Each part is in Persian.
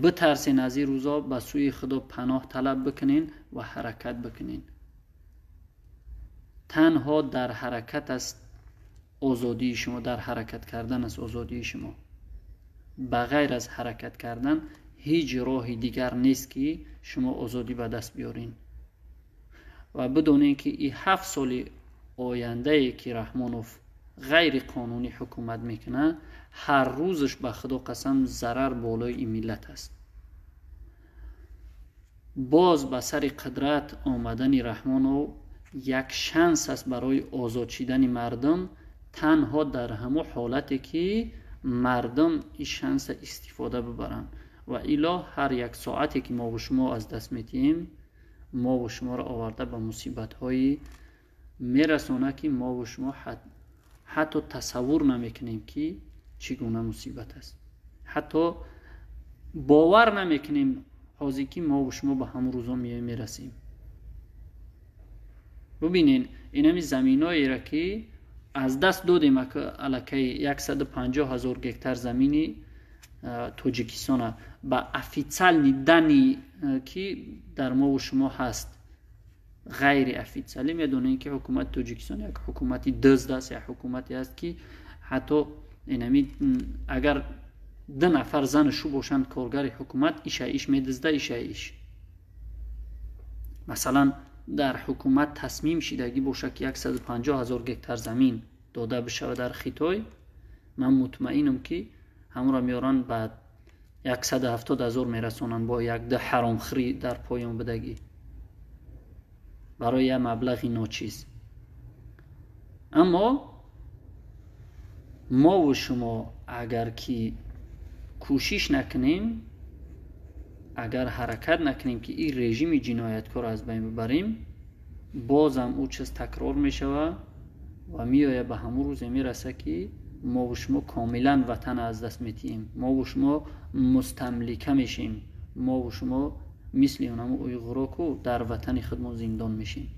بترسین از این روزا، به سوی خدا پناه طلب بکنین و حرکت بکنین. تنها در حرکت است آزادی شما، در حرکت کردن است آزادی شما. بغیر از حرکت کردن هیچ راه دیگر نیست که شما آزادی به دست بیارین. و بدونین که این 7 سال آینده که رحمانوف غیر قانونی حکومت میکنه، هر روزش به خدا قسم ضرر بالای این ملت است. باز به سر قدرت آمدن رحمانوف یک شانس است برای آزاد شدن مردم، تنها در همون حالتی که مردم این شانس استفاده ببرن. و الا هر یک ساعتی که ما و شما از دست میتیم، ما و شما را آورده به مصیبت های میرسونه که ما و شما حتی تصور نمیکنیم که چگونه مصیبت است. حتی باور نمیکنیم حاضی که ما و شما به همون روزا میرسیم. ببینین این همی زمین هایی را که از دست دادیم که علاکه 150,000 گکتر زمینی توجیکستان با افیتسال دنی که در ما و شما هست، غیر افیتسالی میدونین که حکومت توجیکستان یک حکومتی دزد است، یک حکومتی است که حتی اینمی اگر 2 نفر زنشو باشند کارگر حکومت، ایش میدزده ایش. مثلا در حکومت تصمیم شدگی باشه که 150,000 گکتر زمین داده بشه در خیتای، من مطمئنم که همون را میارن بعد 170,000 میرسونن با یک ده حرام خری در پایان بدگی برای یه مبلغی ناچیز. اما ما و شما اگر که کوشش نکنیم، اگر حرکت نکنیم که این رژیم جنایتکار از بین ببریم، بازم او چیز تکرار میشوه و میآید به همون روز میرسه که ما و شما کاملا وطن از دست میتیم، ما و شما مستملکه میشیم، ما و شما مثل اونم اویغوراکو در وطن خودمون زندان میشیم.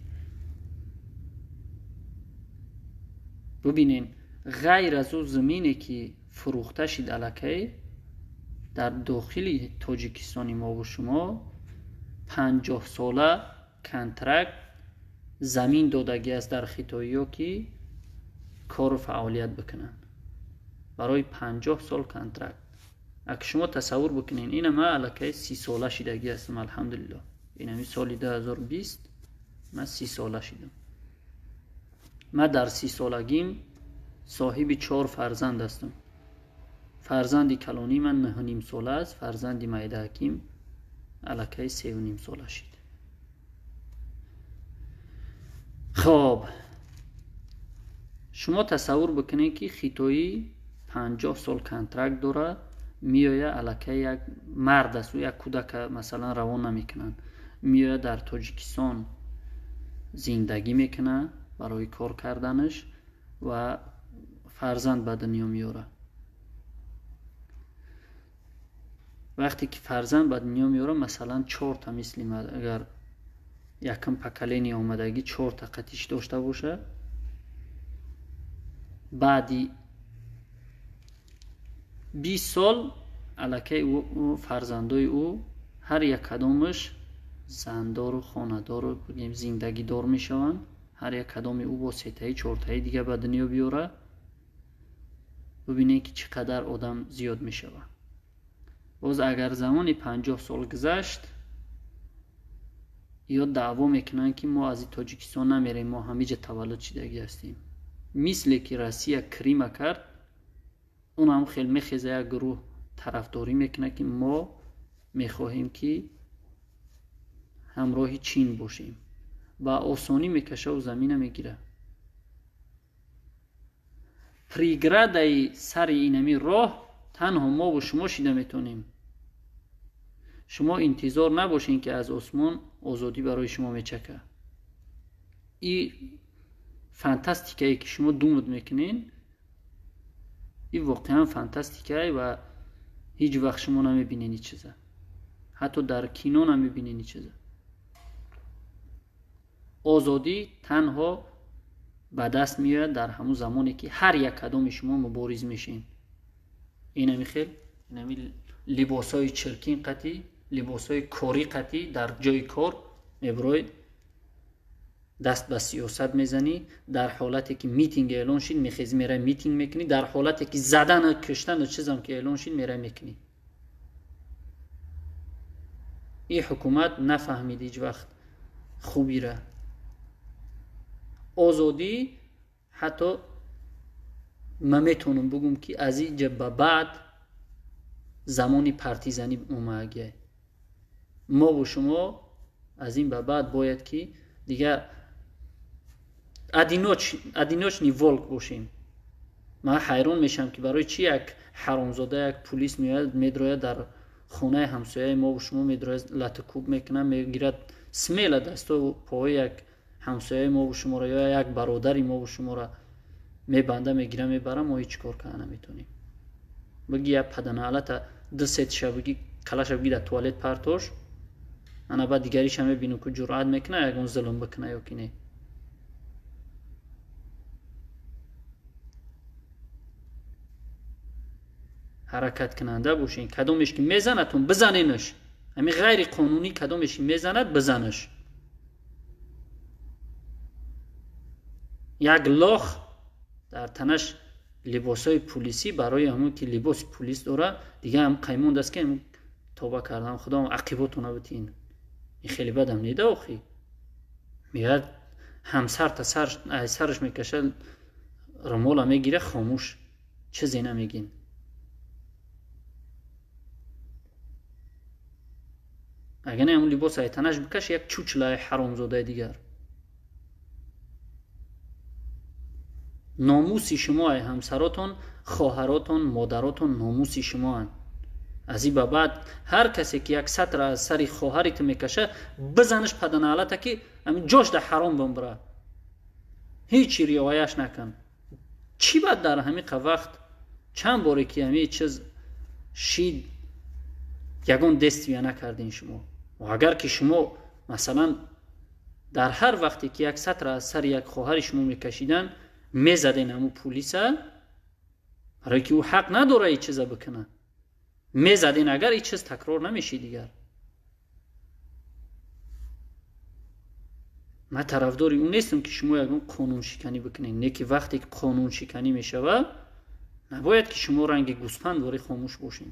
ببینین غیر از اون زمینی که فروخته شد علاکه در داخل تاجیکستانی ما و شما 50 ساله کنترکت زمین دادگی است در خیتایی ها که کار و فعالیت بکنن برای 50 سال کنترکت. اگه شما تصور بکنین این ما علاکه 30 ساله شدگی هستم الحمدلله. این همی سال 2020 من 30 ساله شدم. من در 30 سالگیم صاحب 4 فرزند هستم. فرزندی کلانی من 9.5 ساله است، فرزندی مایده حکیم علاکه 3.5 ساله شد. خب شما تصور بکنید که خیتایی 50 سال کنترکت داره، میایه علاکه یک مرد است و یک کودک مثلا روان نمیکنن، میایه در تاجیکستان زندگی میکنه برای کار کردنش و فرزند به دنیا میاره. وقتی که فرزند به دنیا میاره مثلا 4 تا مثل اگر یکم پکلینی آمدگی 4 تا قطیش داشته باشه، بعدی 20 سال علاکه او فرزندای او هر یک کدامش زندار و خاندار و زندگی دار میشوند. هر یک کدام او با 3 تایی 4 تایی دیگه به دنیا بیاره. ببینید که چقدر آدم زیاد میشوه. باز اگر زمان 50 سال گذشت یا دعوا میکنن که ما از تاجیکستان نمیریم، ما همیشه تولد شدگی هستیم، مثل که روسیه کریم کرد، اون هم خیلی میخیزه یک گروه طرفداری میکنه که ما میخواهیم که همراه چین باشیم و آسانی میکشه و زمین میگیره. پریگرد سر اینمی راه تنها ما و شما شده میتونیم. شما انتظار نباشین که از آسمان آزادی برای شما میچکه. این فانتاستیکه که شما دومد میکنین، این واقعا فانتاستیکه و هیچ وقت شما نمیبینین این چیزه، حتی در کینو نمیبینین این چیزه. آزادی تنها به دست میاد در همون زمانی که هر یک کدام شما مبارز میشین. این همی خیل، این همی либосҳои чиркин қатӣ, либосҳои корӣ қатӣ дар ҷойи кор меброӣ, даст ба сиёсат мезанӣ, дар ҳолате ки митинг эълон шид мехезӣ меравӣ митинг мекунӣ, дар ҳолате ки задану куштану чизам ки эълон шид меравӣ мекунӣ. ин ҳукумат нафаҳмид ҳеҷ вақт хубира. озодӣ ҳатто ман метавонам бигӯм ки аз инҷа ба баъд замони партизанӣ омагия. мо бо шумо аз ин ба баъд бояд ки дигар одиночный волк бошем. ман ҳайрон мешавам ки барои чӣ як ҳаромзода як пулис меояд медрояд дар хонаи ҳамсояи мо бо шумо медрояд латукуб мекунад, мегирад смела дасту поҳои як ҳамсояи мо бо шуморо ё як бародари мо бо шуморо мебанда мегира мебара. мо ҳеҷ кор карда наметавонем. биги як паданаалата дусетша биги калаша биги дар туалет партош, ана баъд дигариша мебинем ки ҷуръат мекуна ягон зулм бикуна ё ки не. ҳаракат кунанда бошен. кадомеш ки мезанатон бизаненаш. ҳамин ғайри қонунӣ кадомеш ки мезанад бизанаш. як лох дар танаш либосҳои пулисӣ барои ҳамон ки либоси пулис дора дига ҳам қаймондааст ки توبه کردم خدا عقیبتون رو بتین. این خیلی بدم نیده آخی. میاد همسر تا سرش میکشه رمولا میگیره خاموش چیزی نمیگین. اگه نه اون لباس های تنش بکش یک چوچلای حرام زاده دیگر. ناموسی شما های همسراتون، خواهراتون، مادراتون ناموسی شما هن. از این بعد هر کسی که یک سطر از سری خواهریت میکشه بزنش پدنالته که جاش در حرام بمبره. هیچی ریوایش نکن. چی باید در همین وقت چند باری که همین چیز شید یگون دستی نکردین شما. و اگر که شما مثلا در هر وقتی که یک سطر از سر یک خواهر شما میکشیدن میزدین همون پولیسه برای که او حق نداره این چیزا بکنه. میزدین اگر این چیز تکرار نمیشه دیگر. من طرفداری اون نیستم که شما یگون قانون شکنی بکنین. نه که وقتی که قانون شکنی میشوه نباید که شما رنگ گوسفند واری خاموش باشین.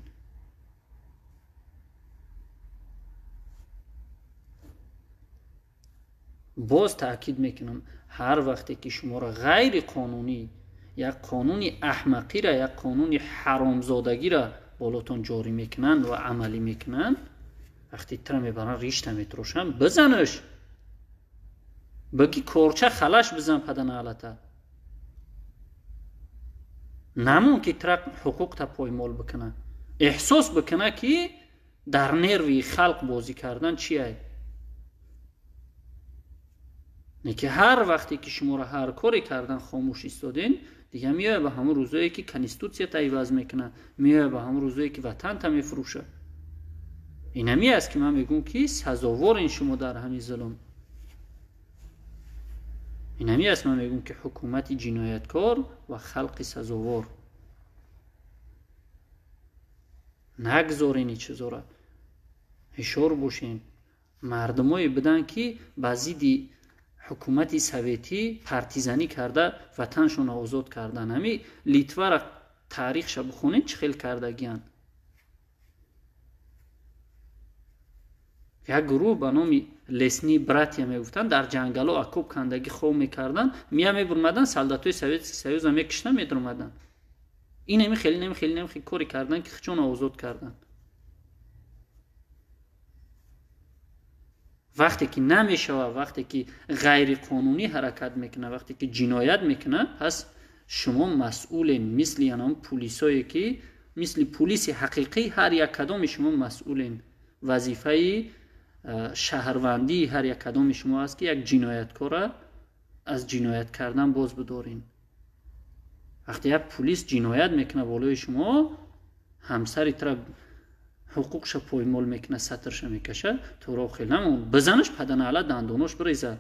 باز تأکید میکنم هر وقتی که شما را غیر قانونی یک قانونی احمقی را یک قانونی حرامزادگی را بالاتون جاری میکنن و عملی میکنن وقتی تر میبرن ریشت میتروشن بزنش بگی کورچه خلاش بزن پدن حالتا نمون که ترک حقوق تا پایمال بکنه احساس بکنه که در نروی خلق بازی کردن چیه نه که هر وقتی که شما را هر کاری کردن خاموش ایستادین دیگه میای به همون روزایی که کنستیتوسیا تا عوض میکنه میای به همون روزایی که وطن تا میفروشه این همی است که من میگم که سزاوار این شما در همین ظلم این همی است من میگم که حکومت جنایتکار و خلق سزاوار نگذارین این چیزا را هشار باشین مردمایی بدن که بعضی حکومت سوویتی پارتیزانی کرده وطنشون آزاد کردن همی لیتوا را تاریخش بخونین چه خیلی کردگیان یک گروه به نام لسنی براتیا میگفتن در جنگلو اکوب کندگی خوب میکردن میبرمدن سلداتوی سوویتسکی سیوز هم میکشتن میدرمدن این همی خیلی کاری کردن که خچون آزاد کردن وقتی که نمیشه وقتی که غیر قانونی حرکت میکنه وقتی که جنایت میکنه پس شما مسئولین مثل یعنی پلیسایی که مثل پلیس حقیقی هر یک کدام شما مسئولین وظیفه شهروندی هر یک کدام شما است که یک جنایتکار از جنایت کردن باز بدارین وقتی یک پلیس جنایت میکنه بالای شما همسری طرف حقوقش پایمال میکنه سطرش میکشه تو رو خیلی نمون بزنش پدن علا دندوناش بریزه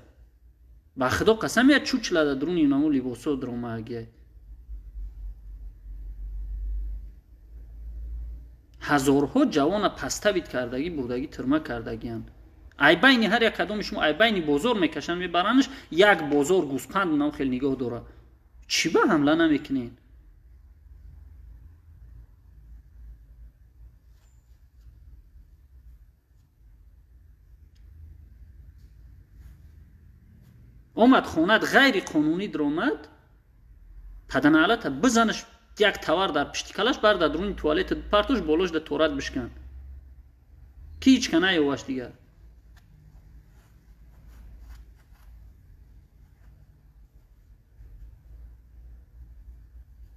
با خدا قسم یا چوچ لده درون اینامو لیباسو درون اگه ҳазорҳо ҷавона паставид кардагӣ бурдагӣ тирма кардагиянд. ай байни ҳар як кадоми шумо ай байни бозор мекашанд мебаранаш, як бозор гӯспанд нам хел нигоҳ дора. чӣ ба ҳамла намекунед? омад хонат ғайри қонунӣ даромад, паданалата бизанаш як тавар дар пишти калаш барда дуруни туалета партош болош да торат бишкан. Ки ҳеч ка наёваш дигар.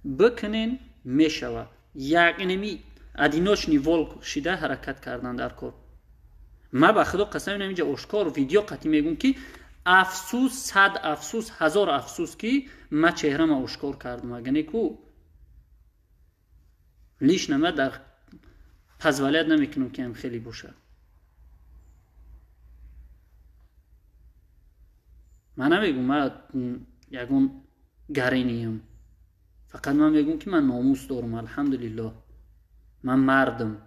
бикунен мешава. Як инами адиночни волк шида ҳаракат кардан дар кор. ма ба худо қасам инамиҷа ошкор видео қатӣ мегӯм ки афсус, сад афсус, ҳазор афсус ки ма чеҳрама ошкор кардам. агане ку лишнама дар позволят намекунам ки ам хеле боша. ман намегӯм ма ягон гарениям. фақат ман мегӯм ки ман номус дорам. алҳамдулиллоҳ ман мардам.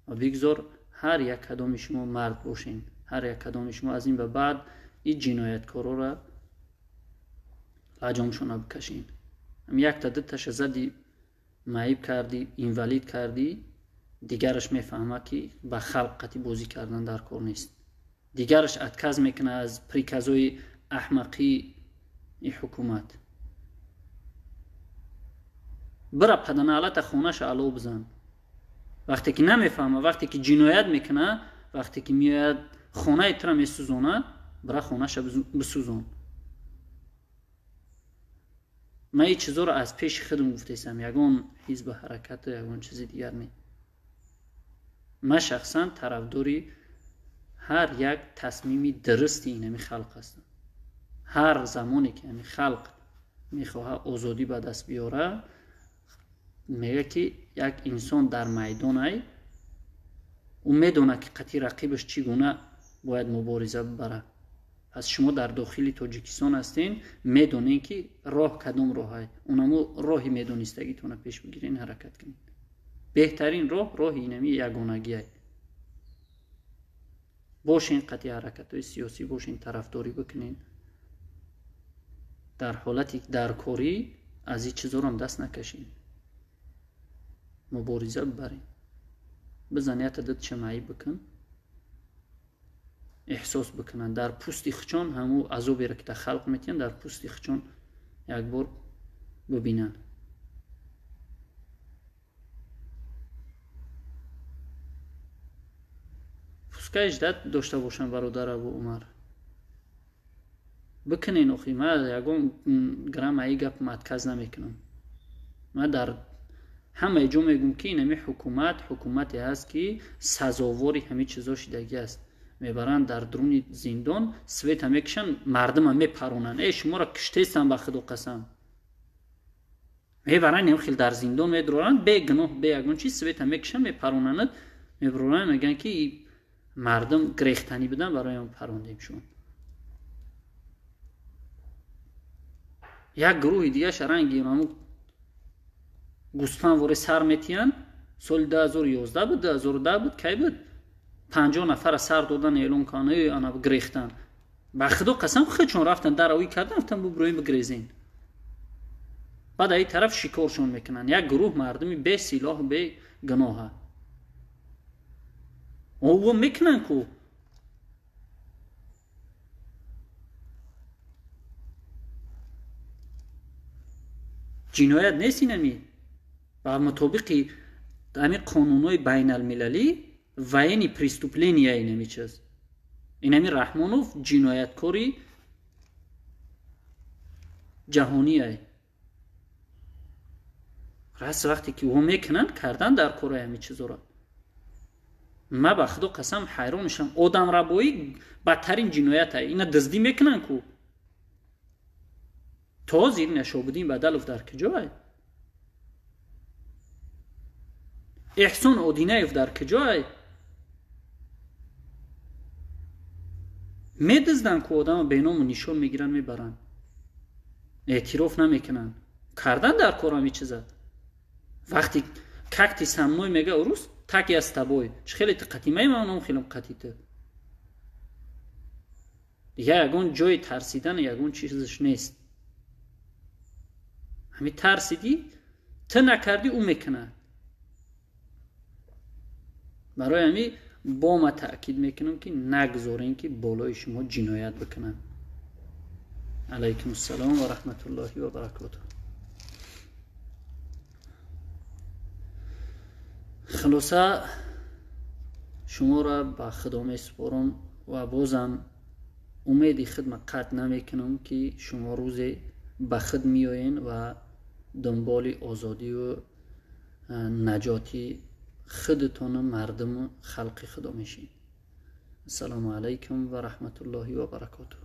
ва бигзор ҳар як кадоми шумо мард бошен. ҳар як кадоми шумо аз ин ба баъд ин ҷинояткорора лаҷомшона бикашен. якта дуташа зади маиб кардӣ, инвалид кардӣ, дигараш мефаҳма ки ба халқ қатӣ бозӣ кардан дар кор нест. дигараш отказ мекуна аз приказои аҳмақии ҳукумат. бира паданалата хонаша алов бизан. вақте ки намефаҳма, вақте ки ҷиноят мекуна, вақте ки меояд хонаи тира месӯзона, бира хонаша бисӯзон. ман ин чизоро аз пеши худам гуфтаистам. ягон ҳизбу ҳаракату ягон чизи дигар не. ман шахсан тарафдори ҳар як тасмими дурусти инами халқ ҳастам. ҳар замоне ки ами халқ мехоҳад озодӣ ба даст биёра, мега ки як инсон дар майдонай ӯ медонад ки қатъи рақибаш чӣ гуна бояд мубориза бибара. пас шумо дар дохили тоҷикистон ҳастен, медонен ки роҳ кадом роҳай. онамо роҳи медонистагитона пеш бигирен, ҳаракат кунед. беҳтарин роҳ роҳи инами ягонагиай. бошен қатъи ҳаракатҳои сиёсӣ бошен, тарафдорӣ бикунен. дар ҳолати даркорӣ аз ин чизорам даст накашен. мубориза бибарен. бизан як адад чамаӣ бикун. эҳсос бикунанд дар пӯсти хичон ҳаму азоберо ки дар халқ метиҳанд дар пӯсти хичон якбор бибинанд. пускай ждат дошта бошанд бародараву Умар. бикунен охи. ман ягон граммаи гапам отказ намекунам. ман дар ҳамаи ҷо мегӯм ки инами ҳукумате ҳаст ки сазовори ҳамин чизо шидагӣ аст. мебаранд дар дуруни зиндон, света мекушанд, мардума мепаронанд. шуморо киштестам ба худо қасам. мебаранд нехел дар зиндон медоранд, бегуноҳ бе ягон чиз света мекушанд, мепаронанд, мебаронанд, мегӯянд ки мардум грехтанӣ будан барои он парондем шуд. як гурӯҳи дигар шаранги ҳамун гӯспанд воре сар метиҳанд. соли 2011 буд, 2010 буд, кай буд 50 нафара сар додан эълон карданд, ана грехтан. ба худо қасам худшон рафтан даравӣ кардан, рафтан буброем бигрезен. баъд ин тараф шикоршон мекунанд. як гурӯҳ мардуми бе силоҳ, бе гуноҳа. ова мекунанд ку ҷиноят нест инами. ба мутобиқи ами қонунҳои байналмилалӣ военни преступления инами чиз. инами Раҳмонов ҷинояткори ҷаҳонияй. рас вақте ки ӯ мекунанд кардан дар кораи ҳамин чизоро. ман ба худо қасам ҳайронашам. одамрабоӣ бадтарин ҷиноятае. ина дуздӣ мекунанд ку то зир Шаҳобуддин Бадалов дар киҷоай? эҳсон Одинаев дар киҷоай? медузданд ку одама беному нишон мегиранд, мебаранд. эътироф намекунанд. кардан дар кор ҳамин чиза. وقتی کاکتی самной میگه روز так я с тобой چه خیلی قطعی میمونم خیلی قطعی تو دیگه یگون جای ترسیدن یگون چیزش نیست همین ترسیدی تو نکردی او میکنه برای همین با ما تأکید میکنم که نگذارین که بالای شما جنایت بکنن علیکم السلام و رحمت الله و برکاته خلاصه شما را به خدا میسپارم و بازم امیدی خدمت قطع نمیکنم که شما روز به خود میایین و دنبال آزادی و نجاتی خودتان مردم خلق خدا میشین. السلام علیکم و رحمت الله و برکاته.